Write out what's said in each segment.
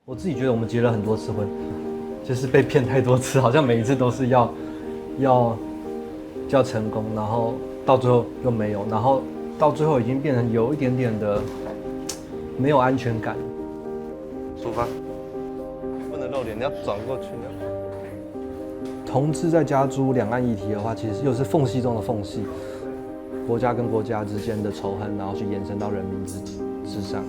我自己觉得我们结了很多次婚，就是被骗太多次，好像每一次都是要成功，然后到最后又没有，然后到最后已经变成有一点点的没有安全感。出发，不能露脸，你要转过去。同志在加诸两岸议题的话，其实又是缝隙中的缝隙，国家跟国家之间的仇恨，然后去延伸到人民之上。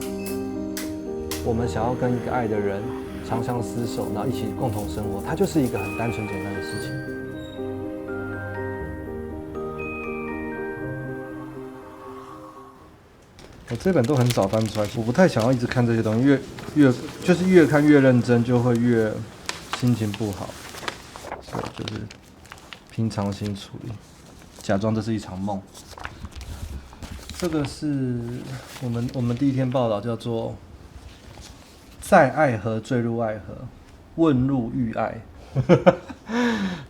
我们想要跟一个爱的人长相厮守，然后一起共同生活，它就是一个很单纯简单的事情。我这本都很少翻出来，我不太想要一直看这些东西，越看越认真，就会越心情不好，所以就是平常心处理，假装这是一场梦。这个是我们第一天报道，叫做在爱河坠入爱河，问路遇爱，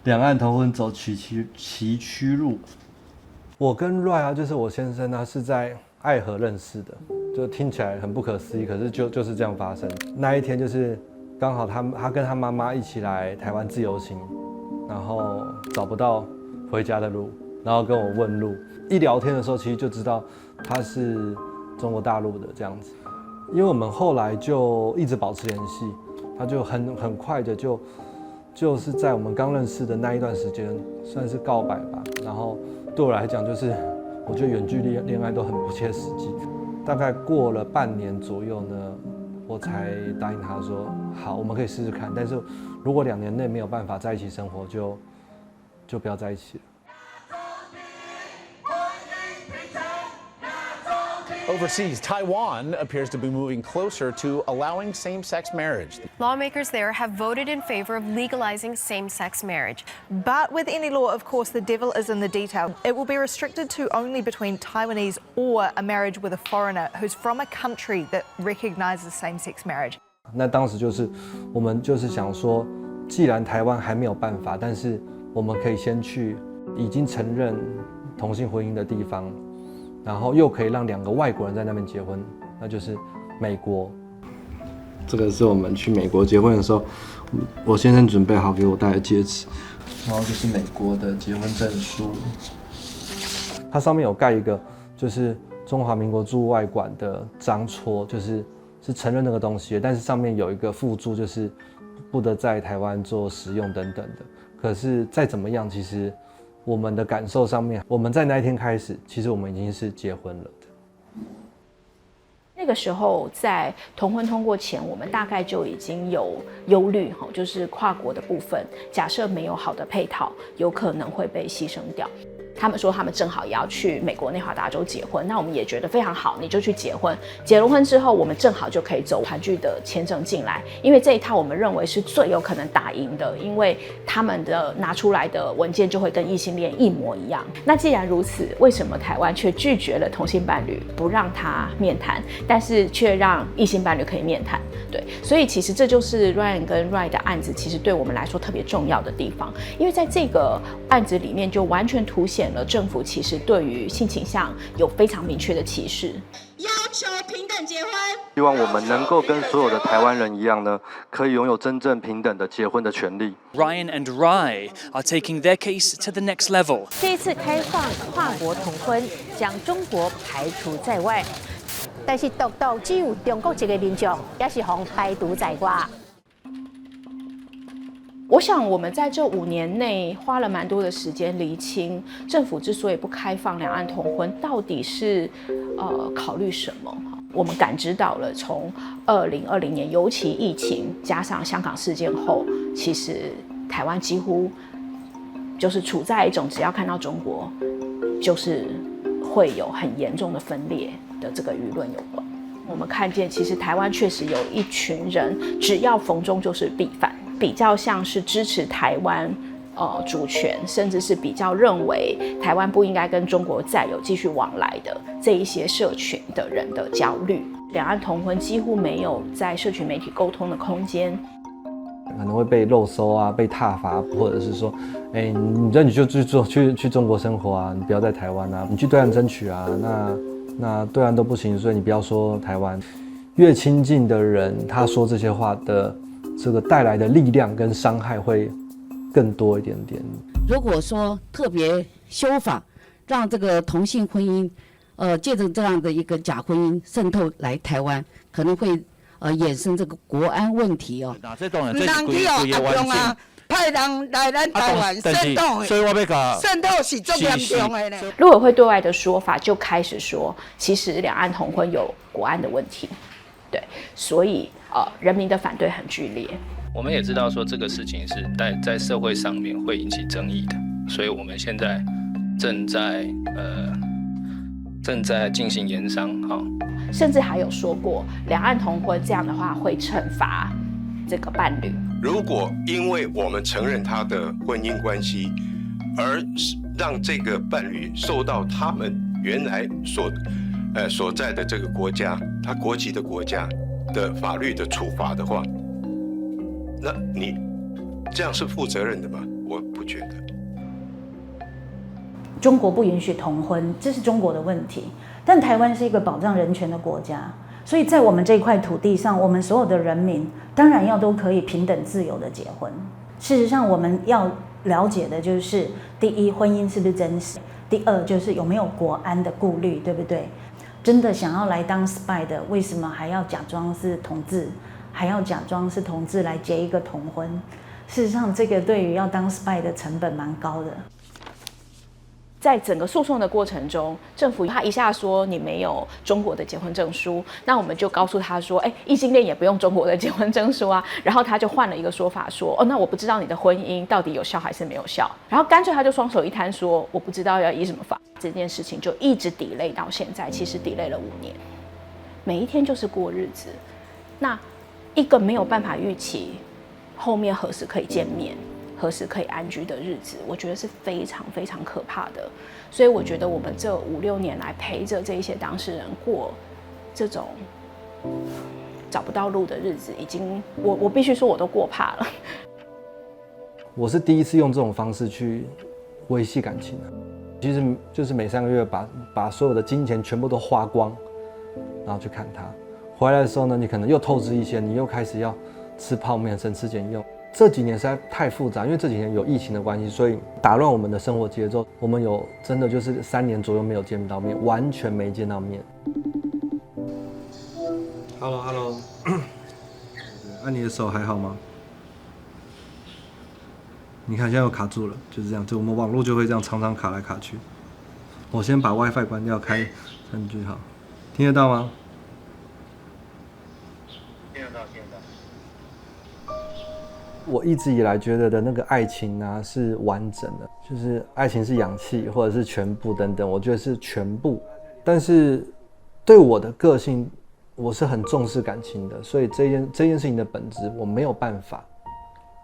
两岸同婚走崎岖路。我跟 Ray 啊，就是我先生啊，是在爱河认识的，就听起来很不可思议，可是就是这样发生。那一天就是刚好他跟他妈妈一起来台湾自由行，然后找不到回家的路，然后跟我问路。一聊天的时候，其实就知道他是中国大陆的这样子。因为我们后来就一直保持联系，他就很快的就是在我们刚认识的那一段时间，算是告白吧。然后对我来讲，就是我觉得远距离恋爱都很不切实际。大概过了半年左右呢，我才答应他说，好，我们可以试试看。但是如果2年内没有办法在一起生活，就不要在一起了。Overseas, Taiwan appears to be moving closer to allowing same-sex marriage. Lawmakers there have voted in favor of legalizing same-sex marriage. But with any law, of course, the devil is in the detail. It will be restricted to only between Taiwanese or a marriage with a foreigner who's from a country that recognizes same-sex marriage. 那当时我们就是想说，既然台湾还没有办法，但是我们可以先去已经承认同性婚姻的地方。然后又可以让2个外国人在那边结婚，那就是美国。这个是我们去美国结婚的时候，我先生准备好给我戴的戒指，然后就是美国的结婚证书。它上面有盖一个就是中华民国驻外馆的章戳，是承认那个东西，但是上面有一个附注，就是不得在台湾做使用等等的。可是再怎么样，其实我们的感受上面，我们在那一天开始，其实我们已经是结婚了的。那个时候在同婚通过前，我们大概就已经有忧虑，就是跨国的部分，假设没有好的配套，有可能会被牺牲掉。他们说他们正好也要去美国内华达州结婚，那我们也觉得非常好，你就去结婚。结了婚之后，我们正好就可以走团聚的签证进来，因为这一套我们认为是最有可能打赢的，因为他们的拿出来的文件就会跟异性恋一模一样。那既然如此，为什么台湾却拒绝了同性伴侣，不让他面谈，但是却让异性伴侣可以面谈？对，所以其实这就是 Ryan 跟 Ray 的案子，其实对我们来说特别重要的地方，因为在这个案子里面就完全凸显了政府其实对于性倾向有非常明确的歧视，要求平等结婚。希望我们能够跟所有的台湾人一样呢，可以拥有真正平等的结婚的权利。Ryan and Rai are taking their case to the next level. 这一次开放跨国同婚，将中国排除在外，但是独独只有中国一个民族，也是被排除在外。我想我们在这5年内花了蛮多的时间厘清，政府之所以不开放两岸同婚，到底是考虑什么？我们感知到了，从2020年，尤其疫情加上香港事件后，其实台湾几乎就是处在一种只要看到中国，就是会有很严重的分裂的这个舆论有关。我们看见，其实台湾确实有一群人，只要逢中就是必反。比较像是支持台湾主权，甚至是比较认为台湾不应该跟中国再有继续往来的这一些社群的人的焦虑。两岸同婚几乎没有在社群媒体沟通的空间，可能会被肉搜啊，被挞伐，或者是说，你就去中国生活啊，你不要在台湾啊，你去对岸争取啊，那对岸都不行，所以你不要说台湾。越亲近的人，他说这些话的这个带来的力量跟伤害会更多一点点。如果说特别修法，让这个同性婚姻，借着这样的一个假婚姻渗透来台湾，可能会衍生这个国安问题哦。这当然这是规个完整。派人来咱台湾渗透，所以我要讲，渗透是最严重的呢。陆委会对外的说法就开始说，其实两岸同婚有国安的问题，对，所以人民的反对很剧烈。我们也知道说这个事情是在社会上面会引起争议的，所以我们现在正在进行研商，甚至还有说过，两岸同婚这样的话会惩罚这个伴侣。如果因为我们承认他的婚姻关系，而让这个伴侣受到他们原来所在的这个国家，他国籍的国家的法律的处罚的话，那你这样是负责任的吗？我不觉得。中国不允许同婚，这是中国的问题。但台湾是一个保障人权的国家，所以在我们这块土地上，我们所有的人民当然都可以平等自由的结婚。事实上，我们要了解的就是：第一，婚姻是不是真实；第二，就是有没有国安的顾虑，对不对？真的想要来当 spy 的，为什么还要假装是同志，还要假装是同志来结一个同婚？事实上，这个对于要当 spy 的成本蛮高的。在整个诉讼的过程中，政府他一下说你没有中国的结婚证书，那我们就告诉他说，异性恋也不用中国的结婚证书啊。然后他就换了一个说法说，那我不知道你的婚姻到底有效还是没有效。然后干脆他就双手一摊说，我不知道要依什么法。这件事情就一直 delay 到现在，其实 delay 了5年，每一天就是过日子。那一个没有办法预期后面何时可以见面，何时可以安居的日子，我觉得是非常非常可怕的。所以我觉得我们这5、6年来陪着这一些当事人过这种找不到路的日子，已经我必须说我都过怕了。我是第一次用这种方式去维系感情的，其实就是每3个月把所有的金钱全部都花光，然后去看他。回来的时候呢，你可能又透支一些，你又开始要吃泡面，省吃俭用。这几年实在太复杂，因为这几年有疫情的关系，所以打乱我们的生活节奏。我们有真的就是3年左右没有见到面，完全没见到面。Hello， 你的手还好吗？你看现在又卡住了，就是这样，就我们网络就会这样常常卡来卡去。我先把 WiFi 关掉，开3G 好，听得到吗？听得到。我一直以来觉得的那个爱情啊是完整的，就是爱情是氧气或者是全部等等，我觉得是全部。但是对我的个性，我是很重视感情的，所以这件事情的本质我没有办法，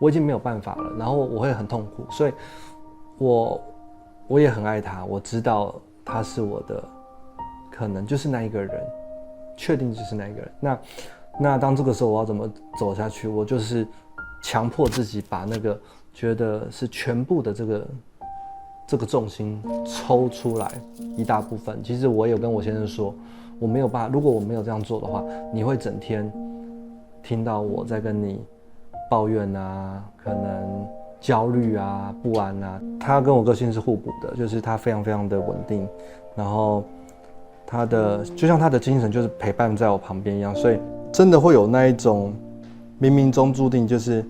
我已经没有办法了，然后我会很痛苦，所以我也很爱他，我知道他是我的，可能就是那一个人，确定就是那一个人。那当这个时候我要怎么走下去？我就是强迫自己把那个觉得是全部的这个重心抽出来一大部分。其实我有跟我先生说，我没有办法，如果我没有这样做的话，你会整天听到我在跟你抱怨啊，可能焦虑啊、不安啊。他跟我个性是互补的，就是他非常非常的稳定，然后就像他的精神就是陪伴在我旁边一样，所以真的会有那一种冥冥中注定，就是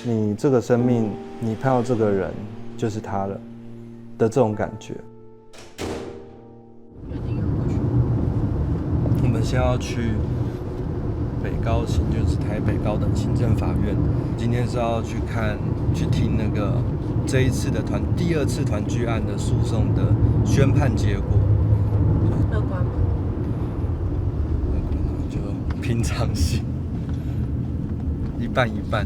你这个生命，你碰到这个人就是他了的这种感觉。我们现在要去北高行，就是台北高等行政法院。今天是要去听那个这一次的第2次团聚案的诉讼的宣判结果。乐观吗？就平常心，一半一半。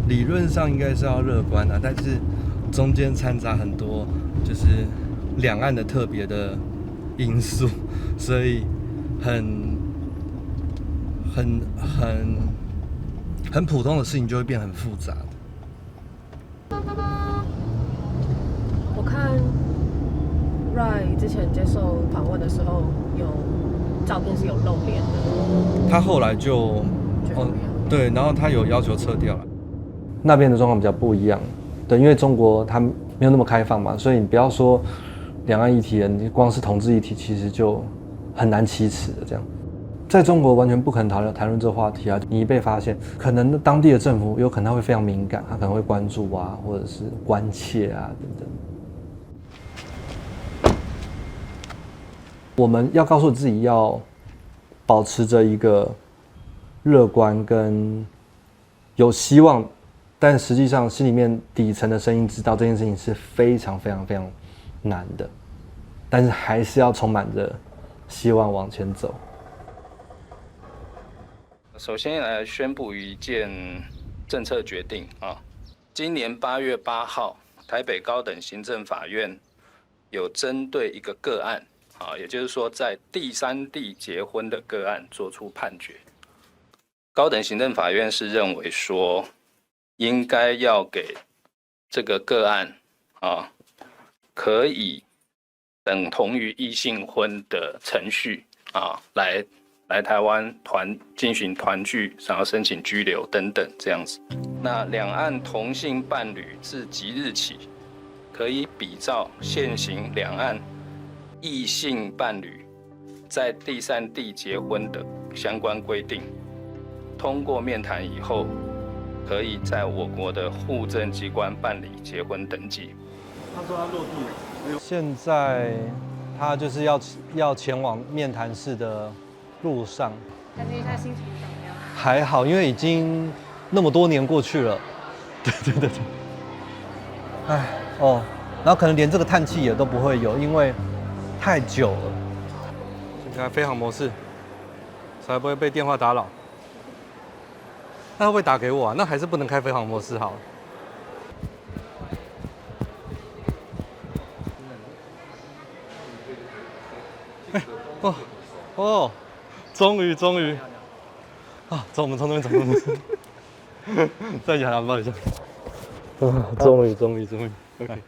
理论上应该是要乐观的，但是中间掺杂很多就是两岸的特别的因素，所以很普通的事情就会变很复杂的。我看 Rai 之前接受访问的时候有照片是有露脸的。他后来就对，然后他有要求撤掉了。那边的状况比较不一样，对，因为中国它没有那么开放嘛，所以你不要说两岸议题了，你光是同志议题其实就很难启齿的这样。在中国完全不可能谈论这个话题啊！你一被发现，可能当地的政府有可能他会非常敏感，他可能会关注啊，或者是关切啊等等。我们要告诉自己要保持着一个乐观跟有希望，但实际上心里面底层的声音知道这件事情是非常非常非常难的，但是还是要充满着希望往前走。首先来宣布一件政策决定啊，今年8月8号，台北高等行政法院有针对一个个案啊，也就是说在第三地结婚的个案作出判决。高等行政法院是认为说，应该要给这个个案啊，可以等同于异性婚的程序啊，来台湾进行团聚，想要申请居留等等这样子。那两岸同性伴侣自即日起，可以比照现行两岸异性伴侣在第三地结婚的相关规定，通过面谈以后，可以在我国的户政机关办理结婚登记。他说他落地了，现在他就是要前往面谈室的路上。感觉一下心情怎么样？还好，因为已经那么多年过去了。对。哎哦，然后可能连这个叹气也都不会有，因为太久了。先开飞行模式，才不会被电话打扰。那会不会打给我啊？那还是不能开飞行模式好了。哦，终于啊！走，我们从那边走。再讲两抱一下。终于 ，OK，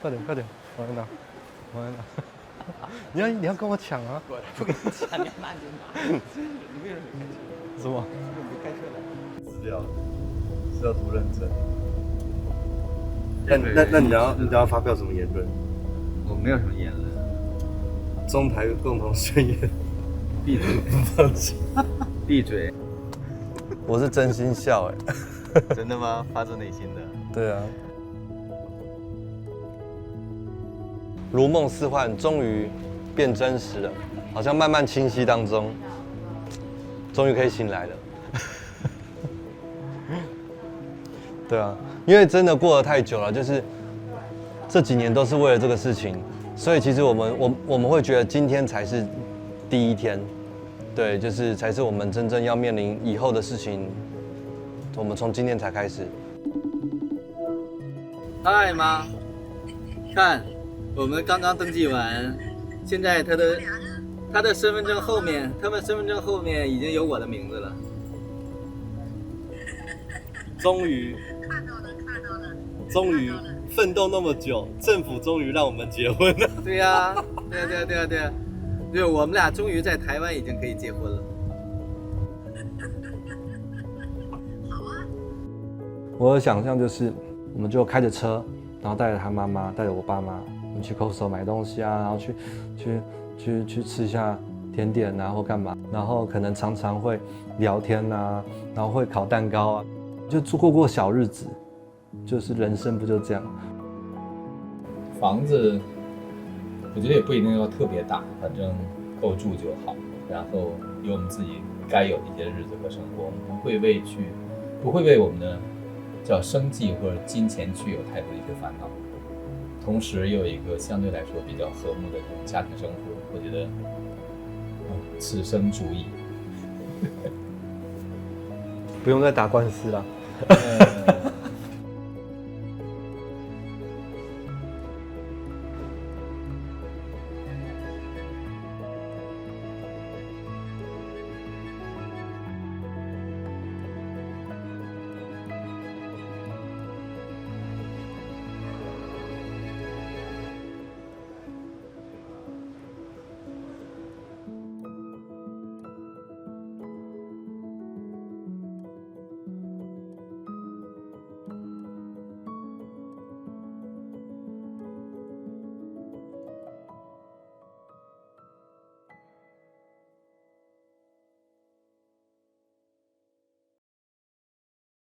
快点，往哪？你要跟我抢啊！不跟你抢，你要拿你什么？你开车来。资料是要多认真。那你要发表什么言论？我没有什么言论。中台共同宣言。闭嘴！闭嘴！我是真心笑真的吗？发自内心的。对啊。如梦似幻，终于变真实了，好像慢慢清晰当中，终于可以醒来了。对啊，因为真的过得太久了，就是这几年都是为了这个事情，所以其实我们会觉得今天才是第一天，对，就是才是我们真正要面临以后的事情，我们从今天才开始。嗨妈，看，我们刚刚登记完，现在他的身份证后面，他们身份证后面已经有我的名字了。终于奋斗那么久，政府终于让我们结婚了。对呀，对，我们俩终于在台湾已经可以结婚了。我的想象就是，我们就开着车，然后带着他妈妈，带着我爸妈，我们去 Costco 买东西啊，然后去吃一下甜点啊，或干嘛，然后可能常常会聊天啊，然后会烤蛋糕啊，就过小日子，就是人生不就这样？房子，我觉得也不一定要特别大，反正够住就好，然后有我们自己该有的一些日子和生活，我们不会为我们的叫生计或者金钱去有太多的一些烦恼，同时又有一个相对来说比较和睦的这种家庭生活，我觉得，此生足矣。不用再打官司了。